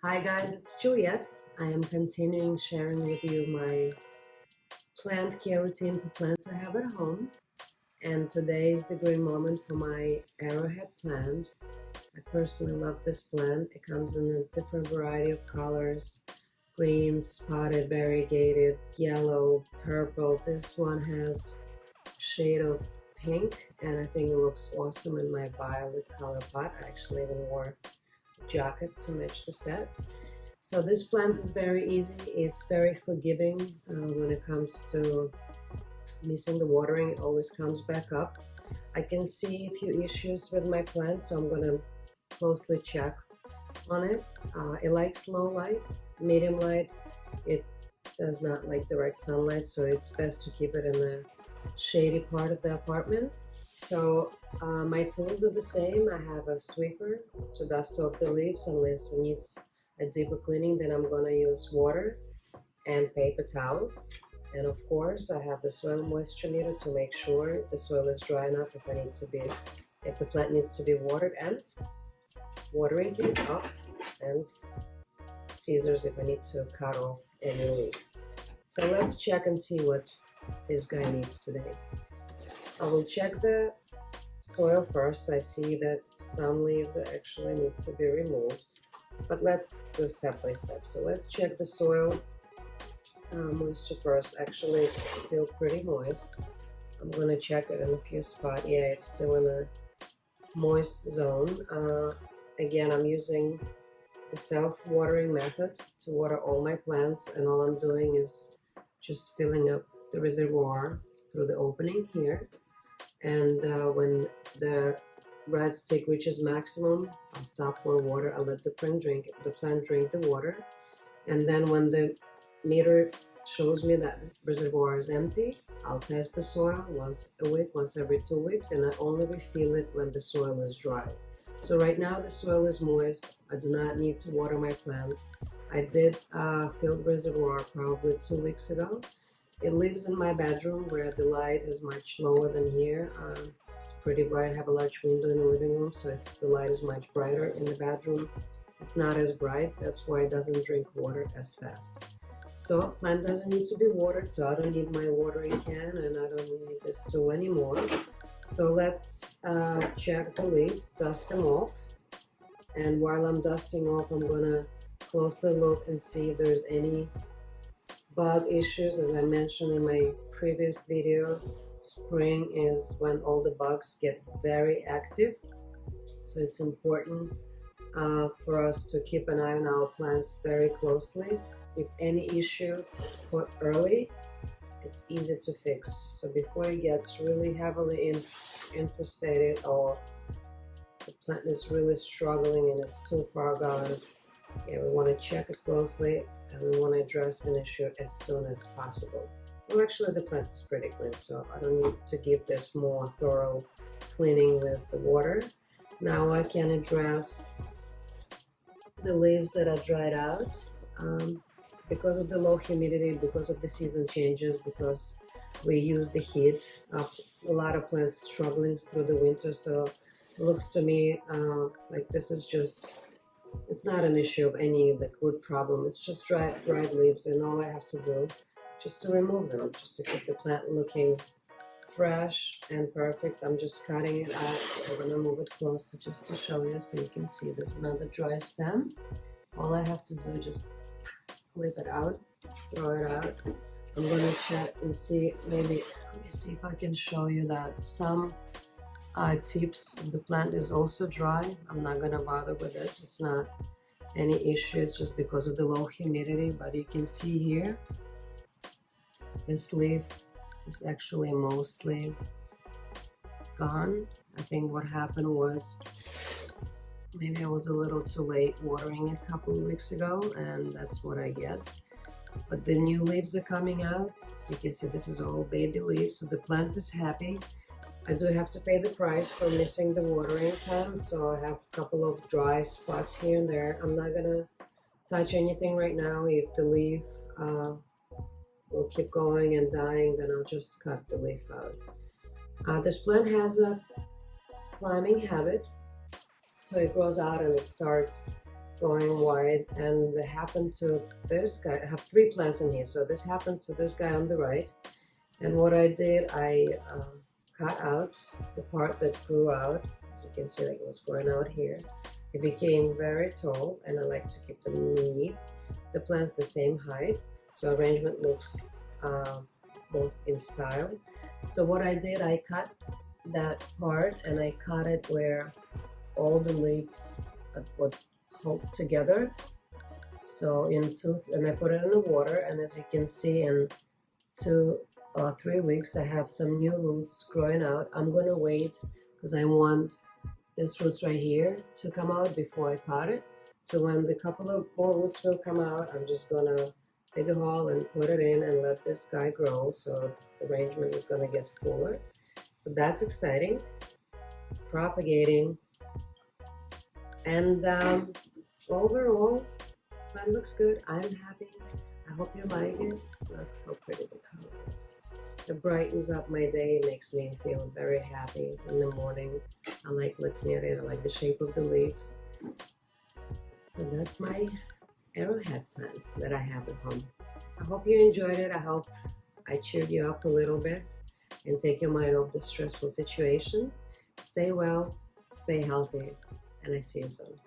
Hi guys, it's Juliette. I am continuing sharing with you my plant care routine for plants I have at home. And today is the green moment for my Arrowhead plant. I personally love this plant. It comes in a different variety of colors: green, spotted, variegated, yellow, purple. This one has shade of pink, and I think it looks awesome in my violet color pot. I actually even wore a jacket to match the set. So this plant is very easy. It's very forgiving when it comes to missing the watering. It always comes back up. I can see a few issues with my plant, so I'm gonna closely check on it. It likes low light, medium light. It does not like direct sunlight, so it's best to keep it in a shady part of the apartment. So my tools are the same. I have a sweeper to dust off the leaves unless it needs a deeper cleaning. Then I'm gonna use water and paper towels. And of course, I have the soil moisture meter to make sure the soil is dry enough if the plant needs to be watered, and watering it up, and scissors if I need to cut off any leaves. So let's check and see what this guy needs today. I will check the soil first. I see that some leaves actually need to be removed, but let's do step by step. So let's check the soil moisture first. Actually, it's still pretty moist. I'm gonna check it in a few spots. Yeah, it's still in a moist zone. Again, I'm using the self-watering method to water all my plants, and all I'm doing is just filling up the reservoir through the opening here. And when the red stick reaches maximum, I'll stop pour water. I'll let the plant drink the water, and then when the meter shows me that the reservoir is empty, I'll test the soil once a week, once every 2 weeks, and I only refill it when the soil is dry. So right now the soil is moist. I do not need to water my plant. I did fill the reservoir probably 2 weeks ago. It lives in my bedroom where the light is much lower than here. It's pretty bright. I have a large window in the living room, so the light is much brighter. In the bedroom, it's not as bright. That's why it doesn't drink water as fast. So plant doesn't need to be watered, so I don't need my watering can, and I don't need this tool anymore. So let's check the leaves, dust them off. And while I'm dusting off, I'm gonna closely look and see if there's any bug issues. As I mentioned in my previous video, spring is when all the bugs get very active. So it's important for us to keep an eye on our plants very closely. If any issue caught early, it's easy to fix. So before it gets really heavily infested, or the plant is really struggling and it's too far gone, yeah, we want to check it closely, and we want to address an issue as soon as possible. Well, actually the plant is pretty clean, so I don't need to give this more thorough cleaning with the water. Now I can address the leaves that are dried out. Because of the low humidity, because of the season changes, because we use the heat, a lot of plants struggling through the winter. So it looks to me like this is just, it's not an issue of any like root problem. It's just dried leaves, and all I have to do just to remove them, just to keep the plant looking fresh and perfect. I'm just cutting it out. I'm gonna move it closer just to show you so you can see there's another dry stem. All I have to do is just clip it out, throw it out. I'm gonna check and see, maybe let me see if I can show you that some tips of the plant is also dry. I'm not gonna bother with this. It's not any issue. It's just because of the low humidity. But you can see here, this leaf is actually mostly gone. I think what happened was maybe I was a little too late watering it a couple of weeks ago, and that's what I get. But the new leaves are coming out. So you can see this is all baby leaves. So the plant is happy. I do have to pay the price for missing the watering time. So I have a couple of dry spots here and there. I'm not gonna touch anything right now. If the leaf will keep going and dying, then I'll just cut the leaf out. This plant has a climbing habit. So it grows out and it starts going wide, and it happened to this guy. I have 3 plants in here, so this happened to this guy on the right. And what I did, I cut out the part that grew out. As you can see, like it was growing out here. It became very tall, and I like to keep them neat. The plants the same height, so arrangement looks both in style. So what I did, I cut that part, and I cut it where all the leaves would hold together. So and I put it in the water, and as you can see, in 2 or 3 weeks I have some new roots growing out. I'm gonna wait because I want this roots right here to come out before I pot it. So when the couple of more roots will come out, I'm just gonna dig a hole and put it in and let this guy grow, so the arrangement is gonna get fuller. So that's exciting. Propagating. And overall, plant looks good. I'm happy. I hope you like it. Look how pretty the color is. It brightens up my day. It makes me feel very happy in the morning. I like looking at it. I like the shape of the leaves. So that's my arrowhead plants that I have at home. I hope you enjoyed it. I hope I cheered you up a little bit and take your mind off the stressful situation. Stay well, stay healthy, and I see you soon.